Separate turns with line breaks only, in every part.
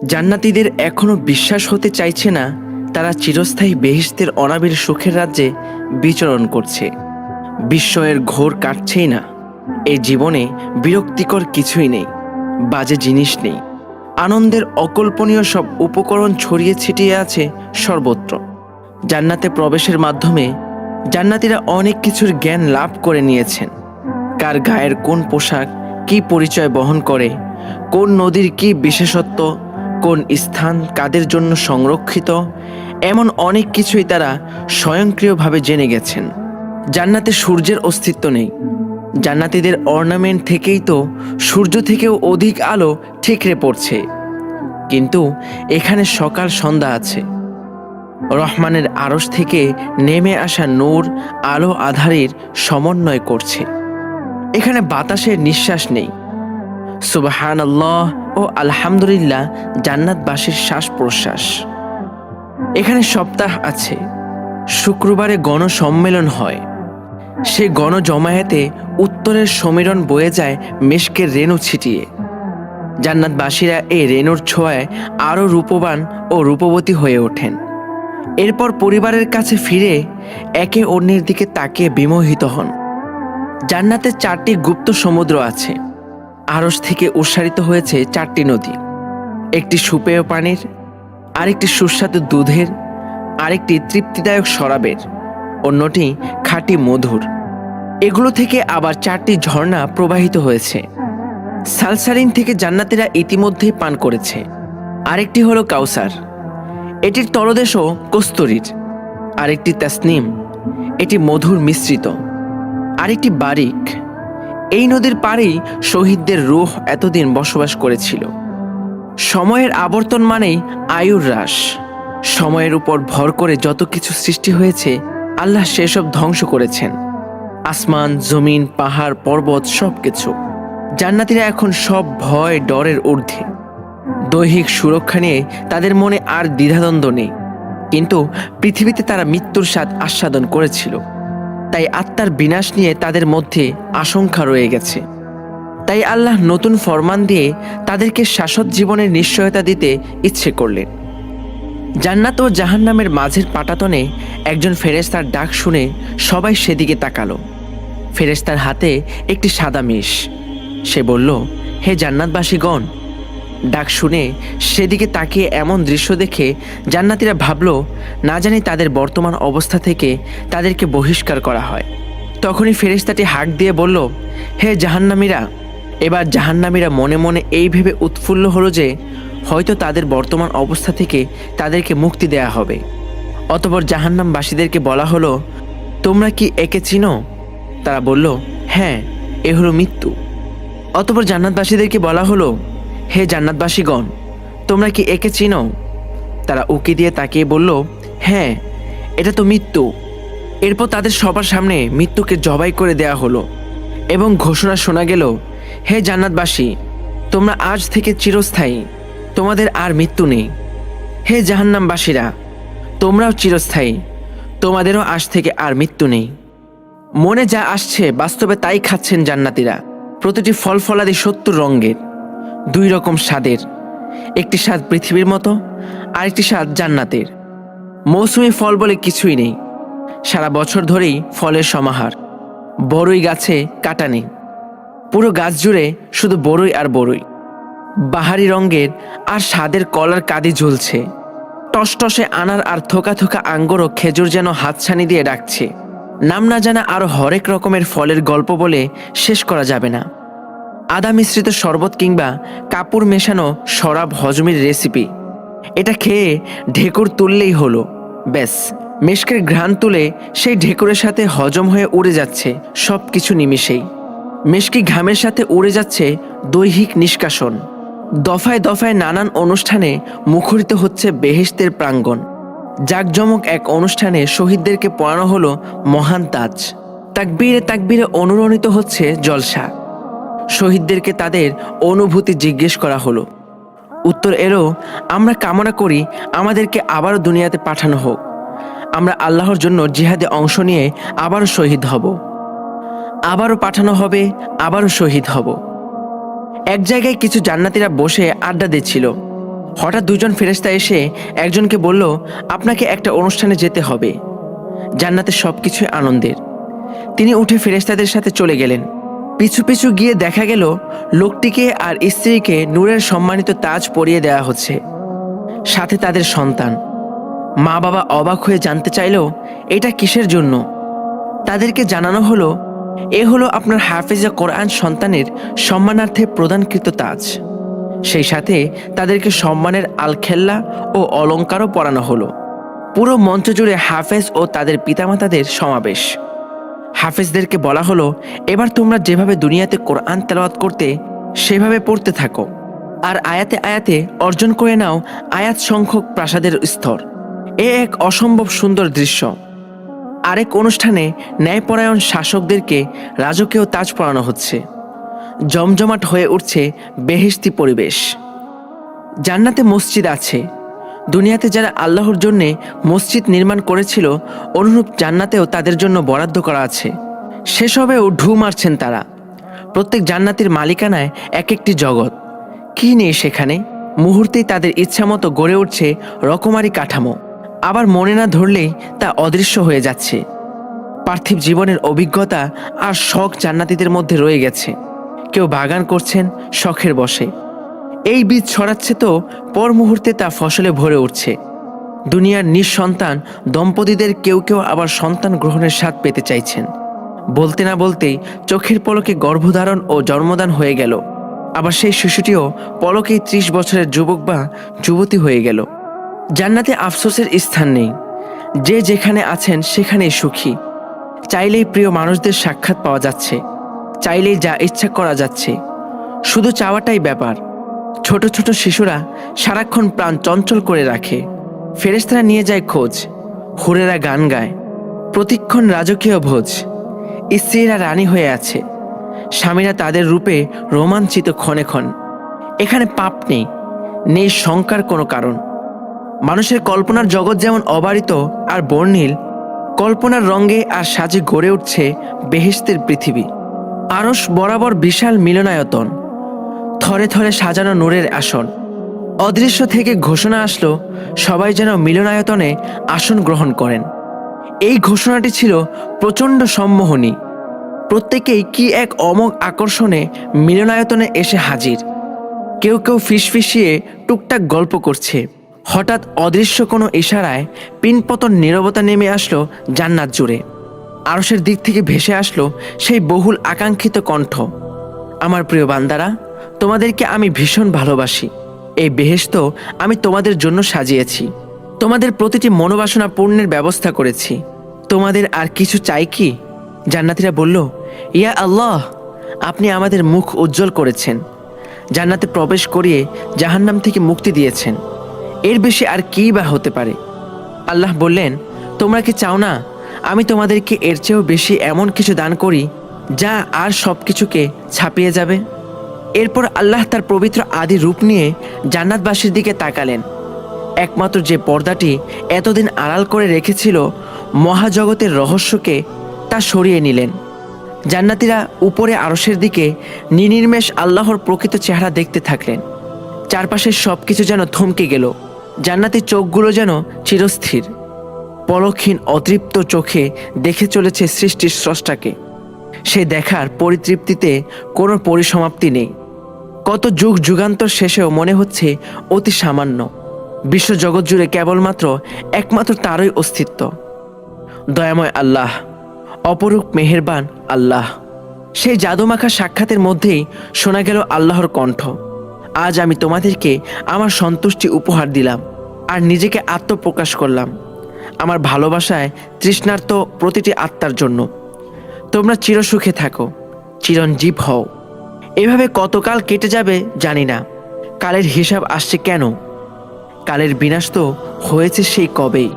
জান্নাতীদের এখনো বিশ্বাস হতে চাইছে না তারা চিরস্থায়ী বেহেশতের অনাবিল সুখের রাজ্যে বিচরণ করছে। বিস্ময়ের ঘোর কাটছেই না। এই জীবনে বিরক্তিকর কিছুই নেই, বাজে জিনিস নেই। আনন্দের অকল্পনীয় সব উপকরণ ছড়িয়ে ছিটিয়ে আছে সর্বত্র। জান্নাতে প্রবেশের মাধ্যমে জান্নাতীরা অনেক কিছুর জ্ঞান লাভ করে নিয়েছেন। কার গায়ের কোন পোশাক কী পরিচয় বহন করে, কোন নদীর কী বিশেষত্ব, কোন স্থান কাদের জন্য সংরক্ষিত, এমন অনেক কিছুই তারা স্বয়ংক্রিয়ভাবে জেনে গেছেন। জান্নাতে সূর্যের অস্তিত্ব নেই। জান্নাতীদের অর্নামেন্ট থেকেই তো সূর্য থেকেও অধিক আলো ঠিকরে পড়ছে। কিন্তু এখানে সকাল সন্ধ্যা আছে। রহমানের আরশ থেকে নেমে আসা নূর আলো আধারের সমন্বয় করছে। এখানে বাতাসের নিঃশ্বাস নেই। সুবহানাল্লাহ ও আলহামদুলিল্লাহ জান্নাতবাসীর শ্বাস প্রশ্বাস। এখানে সপ্তাহ আছে। শুক্রবারে গণসম্মেলন হয়। সে গণজমায়েতে উত্তরের সমীরণ বয়ে যায় মেশকের রেণু ছিটিয়ে। জান্নাতবাসীরা এই রেণুর ছোঁয়ায় আরও রূপবান ও রূপবতী হয়ে ওঠেন। এরপর পরিবারের কাছে ফিরে একে অন্যের দিকে তাকিয়ে বিমোহিত হন। জান্নাতে 4টি গুপ্ত সমুদ্র আছে। আরশ থেকে উৎসারিত হয়েছে 4টি নদী। একটি সুপেয় পানির, আরেকটি সুস্বাদু দুধের, আরেকটি তৃপ্তিদায়ক শরাবের, অন্যটি খাঁটি মধুর। এগুলো থেকে আবার 4টি ঝর্ণা প্রবাহিত হয়েছে। সালসারিন থেকে জান্নাতীরা ইতিমধ্যেই পান করেছে। আরেকটি হলো কাউসার, এটির তলদেশও কস্তুরীর। আরেকটি তাসনিম, এটি মধুর মিশ্রিত। আরেকটি বারিক, এই নদীর পাড়েই শহীদদের রূহ এতদিন বসবাস করেছিল। সময়ের আবর্তন মানেই আয়ুর হ্রাস। সময়ের উপর ভর করে যত কিছু সৃষ্টি হয়েছে আল্লাহ সেসব ধ্বংস করেছেন। আসমান, জমিন, পাহাড়, পর্বত, সব কিছু। জান্নাতীরা এখন সব ভয় ডরের ঊর্ধ্বে। দৈহিক সুরক্ষা নিয়ে তাদের মনে আর দ্বিধাদ্বন্দ্ব নেই। কিন্তু পৃথিবীতে তারা মৃত্যুর স্বাদ আস্বাদন করেছিল, তাই আত্মার বিনাশ নিয়ে তাদের মধ্যে আশঙ্কা রয়ে গেছে। তাই আল্লাহ নতুন ফরমান দিয়ে তাদেরকে শাশ্বত জীবনের নিশ্চয়তা দিতে ইচ্ছে করলেন। জান্নাত ও জাহান্নামের মাঝের পাটাতনে একজন ফেরেশতার ডাক শুনে সবাই সেদিকে তাকালো। ফেরেশতার হাতে একটি সাদা মেষ। সে বলল, হে জান্নাতবাসীগণ। ডাক শুনে সেদিকে তাকিয়ে এমন দৃশ্য দেখে জান্নাতীরা ভাবল, না জানি তাদের বর্তমান অবস্থা থেকে তাদেরকে বহিষ্কার করা হয়। তখনই ফেরেশতাটি হাঁক দিয়ে বলল, হে জাহান্নামীরা। এবার জাহান্নামীরা মনে মনে এই ভেবে উৎফুল্ল হলো যে হয়তো তাদের বর্তমান অবস্থা থেকে তাদেরকে মুক্তি দেয়া হবে। অতঃপর জাহান্নামবাসীদেরকে বলা হলো, তোমরা কি একে চিনো? তারা বলল, হ্যাঁ, এ হলো মৃত্যু। অতঃপর জান্নাতবাসীদেরকে বলা হলো, হে জান্নাতবাসীগণ, তোমরা কি একে চিনো? তারা উকি দিয়ে তাকিয়ে বলল, হ্যাঁ, এটা তো মৃত্যু। এরপর তাদের সবার সামনে মৃত্যুকে জবাই করে দেয়া হলো এবং ঘোষণা শোনা গেল, হে জান্নাতবাসী, তোমরা আজ থেকে চিরস্থায়ী, তোমাদের আর মৃত্যু নেই। হে জাহান্নামবাসীরা, তোমরাও চিরস্থায়ী, তোমাদেরও আজ থেকে আর মৃত্যু নেই। মনে যা আসছে বাস্তবে তাই খাচ্ছেন জান্নাতীরা। প্রতিটি ফল ফলাদি 70 রঙের, 2 রকম স্বাদের। একটি স্বাদ পৃথিবীর মতো, আরেকটি স্বাদ জান্নাতের। মৌসুমি ফল বলে কিছুই নেই। সারা বছর ধরেই ফলের সমাহার। বড়ই গাছে কাটা নেই। পুরো গাছ জুড়ে শুধু বড়ই আর বড়ই। বাহারি রঙের আর স্বাদের কলার কাঁদি ঝুলছে। টসটসে আনার আর থোকা থোকা আঙ্গুর ও খেজুর যেন হাতছানি দিয়ে ডাকছে। নাম না জানা আরও হরেক রকমের ফলের গল্প বলে শেষ করা যাবে না। আদা মিশ্রিত শরবত কিংবা কাপড় মেশানো শরাব হজমির রেসিপি। এটা খেয়ে ঢেকুর তুললেই হলো, ব্যাস। মেশকের ঘ্রাণ তুলে সেই ঢেকুরের সাথে হজম হয়ে উড়ে যাচ্ছে সব কিছু নিমিষেই। মেশকি ঘামের সাথে উড়ে যাচ্ছে দৈহিক নিষ্কাশন। দফায় দফায় নানান অনুষ্ঠানে মুখরিত হচ্ছে বেহেশতের প্রাঙ্গণ। জাঁকজমক এক অনুষ্ঠানে শহীদদেরকে পড়ানো হলো মহান তাজ। তাকবীরে তাকবীরে অনুরণিত হচ্ছে জলসা। শহীদদেরকে তাদের অনুভূতি জিজ্ঞেস করা হলো। উত্তর এলো, আমরা কামনা করি আমাদেরকে আবারও দুনিয়াতে পাঠানো হোক। আমরা আল্লাহর জন্য জিহাদে অংশ নিয়ে আবারও শহীদ হব। আবারও পাঠানো হবে, আবারও শহীদ হব। এক জায়গায় কিছু জান্নাতীরা বসে আড্ডা দিচ্ছিল। হঠাৎ দুজন ফেরেশতা এসে একজনকে বলল, আপনাকে একটা অনুষ্ঠানে যেতে হবে, জান্নাতে সবকিছুই আনন্দের। তিনি উঠে ফেরেশতাদের সাথে চলে গেলেন। পিছু পিছু গিয়ে দেখা গেল লোকটিকে আর স্ত্রীকে নূরের সম্মানিত তাজ পরিয়ে দেওয়া হচ্ছে, সাথে তাদের সন্তান। মা বাবা অবাক হয়ে জানতে চাইল এটা কিসের জন্য। তাদেরকে জানানো হলো, এ হলো আপনার হাফেজে কোরআন সন্তানের সম্মানার্থে প্রদানকৃত তাজ। সেই সাথে তাদেরকে সম্মানের আলখেল্লা ও অলঙ্কারও পরানো হলো। পুরো মঞ্চ জুড়ে হাফেজ ও তাদের পিতামাতাদের সমাবেশ। হাফেজদেরকে বলা হলো, এবার তোমরা যেভাবে দুনিয়াতে কোরআন তেলাওয়াত করতে সেভাবে পড়তে থাকো, আর আয়াতে আয়াতে অর্জন করে নাও আয়াত সংখ্যক প্রাসাদের স্তর। এ এক অসম্ভব সুন্দর দৃশ্য। আরেক অনুষ্ঠানে ন্যায়পরায়ণ শাসকদেরকে রাজকীয় তাজ পরানো হচ্ছে। জমজমাট হয়ে উঠছে বেহেশতি পরিবেশ। জান্নাতে মসজিদ আছে। দুনিয়াতে যারা আল্লাহর জন্যে মসজিদ নির্মাণ করেছিল, অনুরূপ জান্নাতেও তাদের জন্য বরাদ্দ করা আছে। সেসবেও ঢু মারছেন তারা। প্রত্যেক জান্নাতের মালিকানায় এক একটি জগৎ। কি নেই সেখানে? মুহূর্তেই তাদের ইচ্ছামতো গড়ে উঠছে রকমারি কাঠামো। আবার মনে না ধরলেই তা অদৃশ্য হয়ে যাচ্ছে। পার্থিব জীবনের অভিজ্ঞতা আর শখ জান্নাতীদের মধ্যে রয়ে গেছে। কেউ বাগান করছেন শখের বশে। এই বীজ ছড়াচ্ছে তো পর মুহূর্তে তা ফসলে ভরে উঠছে। দুনিয়ার নিঃসন্তান দম্পতিদের কেউ কেউ আবার সন্তান গ্রহণের স্বাদ পেতে চাইছেন। বলতে না বলতেই চোখের পলকে গর্ভধারণ ও জন্মদান হয়ে গেল। আবার সেই শিশুটিও পলকেই 30 বছরের যুবক বা যুবতী হয়ে গেল। জান্নাতে আফসোসের স্থান নেই। যে যেখানে আছেন সেখানেই সুখী। চাইলেই প্রিয় মানুষদের সাক্ষাৎ পাওয়া যাচ্ছে, চাইলেই যা ইচ্ছা করা যাচ্ছে। শুধু চাওয়াটাই ব্যাপার। ছোট ছোট শিশুরা সারাক্ষণ প্রাণ চঞ্চল করে রাখে। ফেরেশতারা নিয়ে যায় খোঁজ। হুরেরা গান গায়। প্রতিক্ষণ রাজকীয় ভোজ। স্ত্রীরা রানী হয়ে আছে। স্বামীরা তাদের রূপে রোমাঞ্চিত ক্ষণে ক্ষণ। এখানে পাপ নেই, নেই শঙ্কার কোনো কারণ। মানুষের কল্পনার জগৎ যেমন অবারিত আর বর্ণিল, কল্পনার রঙে আর সাজে গড়ে উঠছে বেহেশতের পৃথিবী। আরশ বরাবর বিশাল মিলনায়তন, থরে থরে সাজানো নূরের আসন। অদৃশ্য থেকে ঘোষণা আসলো, সবাই যেন মিলনায়তনে আসন গ্রহণ করেন। এই ঘোষণাটি ছিল প্রচণ্ড সম্মোহনী। প্রত্যেকেই কি এক অমোঘ আকর্ষণে মিলনায়তনে এসে হাজির। কেউ কেউ ফিসফিসিয়ে টুকটাক গল্প করছে। হঠাৎ অদৃশ্য কোনো ইশারায় পিনপতন নীরবতা নেমে আসলো জান্নাত জুড়ে। আরশের দিক থেকে ভেসে আসলো সেই বহুল আকাঙ্ক্ষিত কণ্ঠ, আমার প্রিয় বান্দারা, তোমাদেরকে আমি ভীষণ ভালোবাসি। এই বেহেশত আমি তোমাদের জন্য সাজিয়েছি। তোমাদের প্রতিটি মনোবাসনা পূর্ণের ব্যবস্থা করেছি। তোমাদের আর কিছু চাই কি? জান্নাতীরা বলল, ইয়া আল্লাহ, আপনি আমাদের মুখ উজ্জ্বল করেছেন, জান্নাতে প্রবেশ করিয়ে জাহান্নাম থেকে মুক্তি দিয়েছেন। এর বেশি আর কী বা হতে পারে? আল্লাহ বললেন, তোমরা কি চাও না আমি তোমাদেরকে এর চেয়েও বেশি এমন কিছু দান করি যা আর সব কিছুকে ছাপিয়ে যাবে? এরপর আল্লাহ তার পবিত্র আদি রূপ নিয়ে জান্নাতবাসীর দিকে তাকালেন। একমাত্র যে পর্দাটি এতদিন আড়াল করে রেখেছিল মহাজগতের রহস্যকে, তা সরিয়ে নিলেন। জান্নাতীরা উপরে আরশের দিকে নির্নিমেষ আল্লাহর প্রকৃত চেহারা দেখতে থাকলেন। চারপাশের সব কিছু যেন থমকে গেল। জান্নাতের চোখগুলো যেন চিরস্থির, পলকহীন অতৃপ্ত চোখে দেখে চলেছে সৃষ্টির স্রষ্টাকে। সে দেখার পরিতৃপ্তিতে কোনো পরিসমাপ্তি নেই। কত যুগ যুগান্তর শেষেও মনে হচ্ছে অতি সামান্য। বিশ্বজগৎ জুড়ে কেবলমাত্র একমাত্র তারই অস্তিত্ব। দয়াময় আল্লাহ, অপরূপ মেহেরবান আল্লাহ। সেই জাদুমাখা সাক্ষাতের মধ্যেই শোনা গেল আল্লাহর কণ্ঠ, আজ আমি তোমাদেরকে আমার সন্তুষ্টি উপহার দিলাম আর নিজেকে আত্মপ্রকাশ করলাম আমার ভালোবাসায় তৃষ্ণার্ত প্রতিটি আত্মার জন্য। তোমরা চিরসুখে থাকো, চিরঞ্জীব হও। এভাবে কতকাল কেটে যাবে জানি না। কালের হিসাব আসছে কেন? কালের বিনাশ তো হয়েছে সেই কবেই।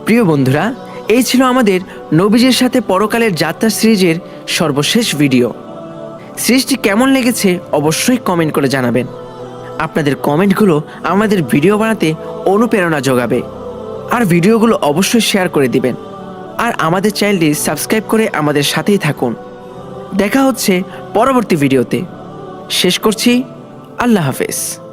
প্রিয় বন্ধুরা, এই ছিল আমাদের নবীজির সাথে পরকালের যাত্রা সিরিজের সর্বশেষ ভিডিও। সিরিজটি কেমন লেগেছে অবশ্যই কমেন্ট করে জানাবেন। আপনাদের কমেন্টগুলো আমাদের ভিডিও বানাতে অনুপ্রেরণা যোগাবে। আর ভিডিওগুলো অবশ্যই শেয়ার করে দিবেন। আর আমাদের চ্যানেলটি সাবস্ক্রাইব করে আমাদের সাথেই থাকুন। দেখা হচ্ছে পরবর্তী ভিডিওতে। শেষ করছি। আল্লাহ হাফেজ।